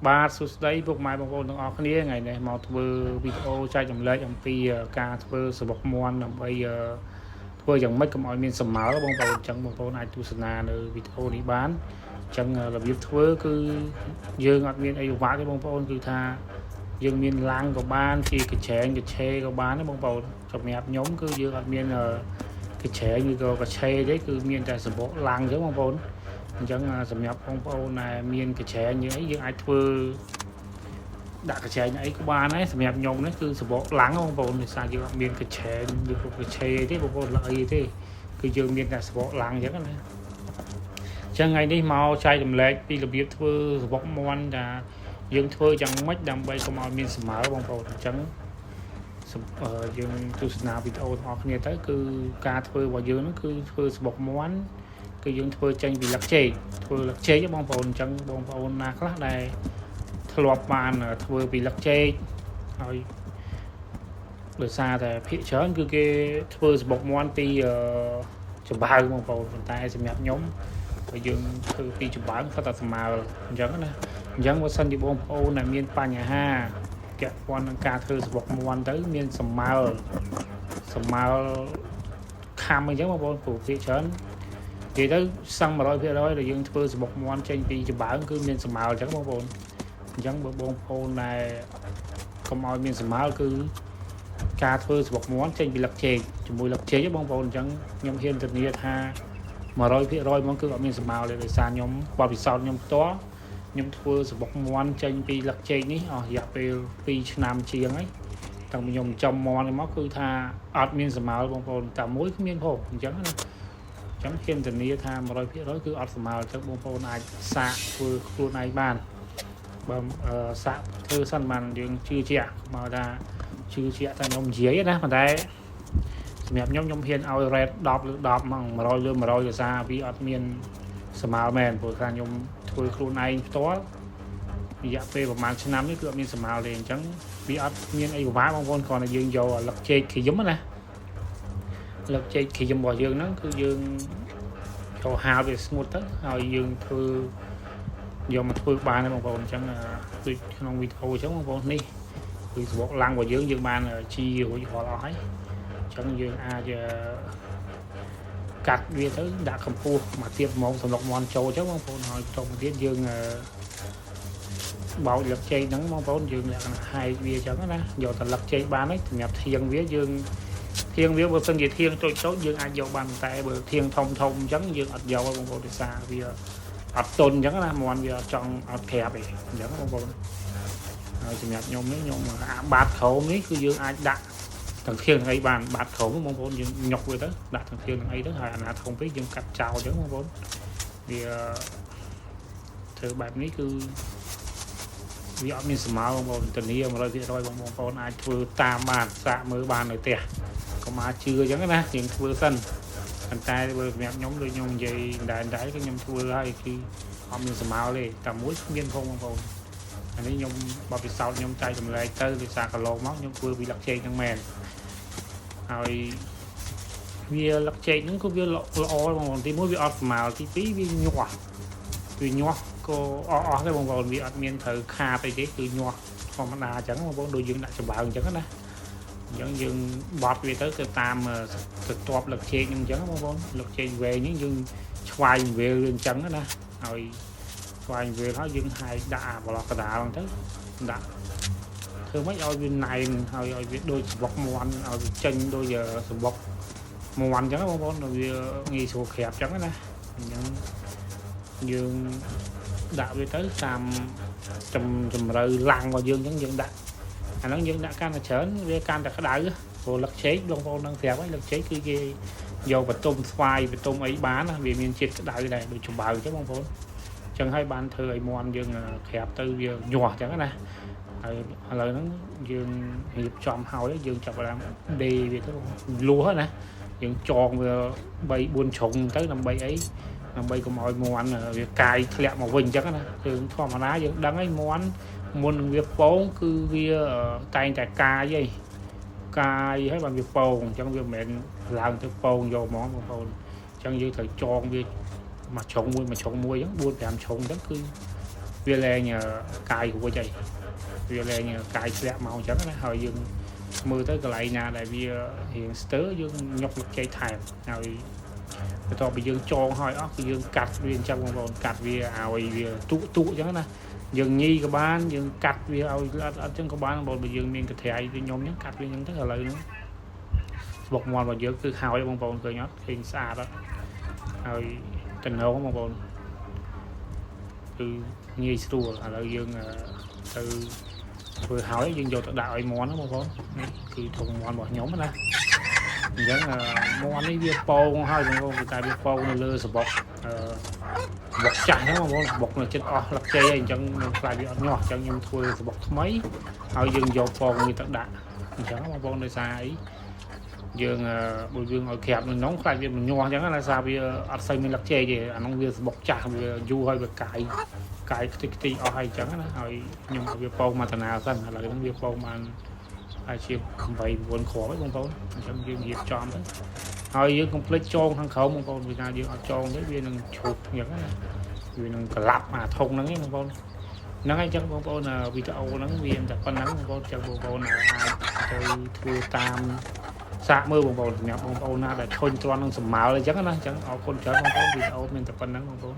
បាទសួស្តីពុកម៉ែបងប្អូនទាំងអស់គ្នាថ្ងៃនេះមកធ្វើវីដេអូចែករំលែកអំពីការធ្វើសបុកមាន់ដើម្បីធ្វើយ៉ាងម៉េចកុំឲ្យមានសម្មើបងប្អូនអញ្ចឹងបងប្អូនអាចទស្សនានៅវីដេអូនេះបានអញ្ចឹងរបៀបធ្វើគឺយើងអត់មានអីពិបាកទេបងប្អូនគឺថាយើងមានឡាំងក៏បានជាកញ្ឆែងកញ្ឆេក៏បានដែរបងប្អូនសម្រាប់ខ្ញុំគឺយើងអត់មានកញ្ឆែងឬក៏កញ្ឆេទេគឺមានតែសបុកឡាំងអញ្ចឹងបងប្អូនអញ្ចឹងសម្រាប់បងប្អូនដែលមានកញ្ឆែងយើងអីយើងអាចធ្វើដាក់កញ្ឆែងអីក៏បានដែរសម្រាប់ខ្ញុំនេះគឺសបុកឡាំងបងប្អូនដោយសារយើងអត់មានកញ្ឆែងឬក៏កញ្ឆេទេបងប្អូនឡើយទេគឺយើងមានតែសបុកឡាំងអញ្ចឹងណាអញ្ចឹងថ្ងៃនេះមកចែករំលែកពីរបៀបធ្វើសបុកមាន់ថាយើងធ្វើយ៉ាងម៉េចដើម្បីកុំឲ្យមានសម្មើបងប្អូនអញ្ចឹងយើងទស្សនាវីដេអូទាំងអស់គ្នាទៅគឺការធ្វើរបស់យើងនោះគឺធ្វើសបុកមាន់គឺយើងធ្វើចេញពីលឹកចេកធ្វើលឹកចេកបងប្អូនអញ្ចឹងបងប្អូនណាខ្លះដែលធ្លាប់បានធ្វើពីលឹកចេកហើយដោយសារតែភាគច្រើនគឺគេធ្វើសបុកមាន់ពីចំបើងបងប្អូនប៉ុន្តែសម្រាប់ខ្ញុំបើយើងធ្វើពីចំបើងគាត់តែស្មើអញ្ចឹងណាអញ្ចឹងបើសិនជាបងប្អូនដែលមានបញ្ហាពាក់ព័ន្ធនឹងការធ្វើសបុកមាន់ទៅមានសម្មើខំអញ្ចឹងបងប្អូនព្រោះភាគច្រើននិយាយទៅសឹង 100% ដែលយើងធ្វើសបុកមាន់ចេញពីចំបើងគឺមានសម្មើអញ្ចឹងបងប្អូនអញ្ចឹងបើបងប្អូនដែលកុំឲ្យមានសម្មើគឺការធ្វើសបុកមាន់ចេញពីលឹកចេកជាមួយលឹកចេកបងប្អូនអញ្ចឹងខ្ញុំហ៊ានធានាថា 100% មកគឺអត់មានសម្មើទេដោយសារខ្ញុំបទពិសោធន៍ខ្ញុំផ្ទាល់ខ្ញុំធ្វើសបុកមាន់ចេញពីលឹកចេកនេះអស់រយៈពេល2ឆ្នាំជាងហើយតាំងពីខ្ញុំចំមាន់មកគឺថាអត់មានសម្មើបងប្អូនតែមួយគ្មានផងអញ្ចឹងណាអញ្ចឹងខ្ញុំធានាថា 100% គឺអត់សម្មើអញ្ចឹងបងប្អូនអាចសាកធ្វើខ្លួនឯងបានបើសាកធ្វើសិនបានយើងជឿជាក់មកថាជឿជាក់តែខ្ញុំនិយាយណាប៉ុន្តែសម្រាប់ខ្ញុំហ៊ានឲ្យ rate 10 លើ 10 ហ្មង 100 លើ 100 ដោយសារវាអត់មានសម្មើមែនព្រោះថាខ្ញុំធ្វើខ្លួនឯងផ្ទាល់រយៈពេលប្រហែលឆ្នាំនេះគឺអត់មានសម្មើទេអញ្ចឹងវាអត់មានអីពិបាកបងប្អូនគ្រាន់តែយើងយកលឹកចេកក្រៀមណាលឹកចេកក្រៀមរបស់យើងហ្នឹងគឺយើងចូលហាលវាស្ងួតទៅហើយយើងធ្វើយកមកធ្វើបានបងប្អូនអញ្ចឹងដូចក្នុងវីដេអូអញ្ចឹងបងប្អូននេះគឺសបុកឡាំងរបស់យើងបានជីរួចរាល់អស់ហើយអញ្ចឹងយើងអាចកាត់វាទៅដាក់កម្ពស់មកទៀតហ្មងសម្លុកមាន់ចូលអញ្ចឹងបងប្អូនហើយបន្តមកទៀតយើងបោកលឹកចេកហ្នឹងបងប្អូនយើងលក្ខណៈហែកវាអញ្ចឹងណាយកតែលឹកចេកបានហើយសម្រាប់ធៀងវាយើងធៀងវាបើសិនជាធៀងតូចយើងអាចយកបានតែបើធៀងធំអញ្ចឹងយើងអត់យកទេបងប្អូនដោយសារវាអត់តុនអញ្ចឹងណាមាន់វាអត់ចង់អត់ក្រាបទេអញ្ចឹងបងប្អូនហើយសម្រាប់ខ្ញុំនេះខ្ញុំបាតក្រោមនេះគឺយើងអាចដាក់ទាំងធៀងទាំងអីបានបាតក្រោមបងប្អូនយើងញុកវាទៅដាក់ទាំងធៀងទាំងអីទៅហើយអាណាធំពេកយើងកាត់ចោលអញ្ចឹងបងប្អូនវាធ្វើបែបនេះគឺវាអត់មានសម្មើបងប្អូនធានា 100% បងប្អូនអាចធ្វើតាមបានសាកមើលបាននៅផ្ទះកុំអាចជឿអញ្ចឹងណាយើងធ្វើសិនប៉ុន្តែបើសម្រាប់ខ្ញុំដូចខ្ញុំនិយាយដែរគឺខ្ញុំធ្វើហើយគឺអត់មានសម្មើទេតែមួយគ្មានផងបងប្អូនអានេះខ្ញុំបទពិសោធន៍ខ្ញុំចែករំលែកទៅដោយសារកន្លងមកខ្ញុំធ្វើពីលឹកចេកហ្នឹងមែនហើយវាលឹកចេកហ្នឹងគឺវាល្អបងប្អូនទី1វាអត់សម្មើទី2វាញាស់ក៏អស់ដែរបងប្អូនវាអត់មានត្រូវខាតអីទេគឺញាស់ធម្មតាអញ្ចឹងបងប្អូនដូចយើងដាក់ចំបើងអញ្ចឹងណាអញ្ចឹងយើងបត់វាទៅតាមទៅតបលឹកចេកហ្នឹងអញ្ចឹងបងប្អូនលឹកចេកវែងនេះយើងឆ្វាយវាលអញ្ចឹងណាហើយឆ្វាយវាលហើយយើងហែកដាក់ប្លោះកដាលហ្នឹងទៅដាក់ធ្វើម៉េចឲ្យវាណែនហើយឲ្យវាដូចសបុកមាន់ឲ្យវាចេញដូចសបុកមាន់អញ្ចឹងបងប្អូនវាងាយស្រួលក្រាបអញ្ចឹងណាអញ្ចឹងយើងដាក់វាទៅតាមជំរឿឡាំងរបស់យើងអញ្ចឹងយើងដាក់អាហ្នឹងយើងដាក់កាន់តែច្រើនវាកាន់តែក្តៅព្រោះលឹកចេកបងប្អូននឹងប្រាប់ហើយលឹកចេកគឺគេយកបន្ទុំស្វាយបន្ទុំអីបានណាវាមានជាតិក្តៅដែរដូចចំបើអញ្ចឹងបងប្អូនអញ្ចឹងហើយបានធ្វើឲ្យមាន់យើងក្រាបទៅវាញាស់អញ្ចឹងណាហើយឥឡូវហ្នឹងយើងរៀបចំហើយយើងចាប់ផ្ដើមដេវាទៅលួសណាយើងចងវា3 4ជ្រុងទៅដើម្បីអីដើម្បីកុំឲ្យមាន់វាកាយធ្លាក់មកវិញអញ្ចឹងណាយើងធម្មតាយើងដឹងហើយមាន់មុននឹងវាពងគឺវាតែងតែកាយហើយបានវាពងអញ្ចឹងវាមិនមែនឡើងទៅពងយកហ្មងបងប្អូនអញ្ចឹងយើងត្រូវចងវាមួយជ្រុងមួយអញ្ចឹង 4-5 ជ្រុងទៅគឺ វាលែងកាយរួចហើយវាលែងកាយធ្លាក់មកអញ្ចឹងណាហើយយើងមើលទៅកន្លែងណាដែលវារៀងស្ទើយើងញុកលឹកចេកថែមហើយបន្ទាប់ពីយើងចងហើយអស់គឺយើងកាត់វាអញ្ចឹងបងប្អូនកាត់វាឲ្យវាទូអញ្ចឹងណាយើងញីក៏បានយើងកាត់វាឲ្យអត់អញ្ចឹងក៏បានបងបើយើងមានកន្ត្រៃដូចខ្ញុំអញ្ចឹងកាត់វាអញ្ចឹងទៅឥឡូវហ្នឹងស្បុកមាន់របស់យើងគឺហើយបងប្អូនឃើញអត់ឃើញស្អាតអត់ហើយតំណងបងប្អូនគឺងាយស្រួលឥឡូវយើងទៅធ្វើហើយយើងយកទៅដាក់ឲ្យមាន់ណាបងប្អូននេះគឺធុងមាន់របស់ខ្ញុំណាអញ្ចឹងមាន់នេះវាពងហើយបងប្អូនគឺតែវាពងនៅលើសបុកសបុកចាស់ហ្នឹងបងប្អូនសបុកនៅចិត្តអស់លឹកចេកហើយអញ្ចឹងខ្ញុំខ្លាចវាអត់ញាស់អញ្ចឹងខ្ញុំធ្វើសបុកថ្មីហើយយើងយកពងវាទៅដាក់អញ្ចឹងបងប្អូនដោយសារអីយើងបើយើងឲ្យក្រាបនៅក្នុងខ្លាចវាមិនញាស់អញ្ចឹងដោយសារវាអត់សូវមានលឹកចេកទេអានោះវាសបុកចាស់វាយូរហើយវាកាយខ្ទេចអស់ហើយអញ្ចឹងណាហើយខ្ញុំឲ្យវាពងមកតាណាសិនឥឡូវហ្នឹងវាពងបានហើយជា8 9គ្រាប់ហ្នឹងបងប្អូនអញ្ចឹងយើងរៀបចំទៅហើយយើងកុំភ្លេចចងខាងក្រោមបងប្អូនvìថាយើងអត់ចងទេវានឹងឈប់អញ្ចឹងណាវានឹងក្លាប់អាធុងហ្នឹងឯងបងប្អូនហ្នឹងហើយអញ្ចឹងបងប្អូនវីដេអូហ្នឹងវាតែប៉ុណ្្នឹងបងប្អូនអញ្ចឹងបងប្អូនអាចទៅធ្វើតាមសាកមើលបងប្អូនសម្រាប់បងប្អូនណាដែលធុញទ្រាន់នឹងសម្មាល់អញ្ចឹងណាអញ្ចឹងអរគុណច្រើនបងប្អូនវីដេអូមានតែប៉ុណ្្នឹងបងប្អូន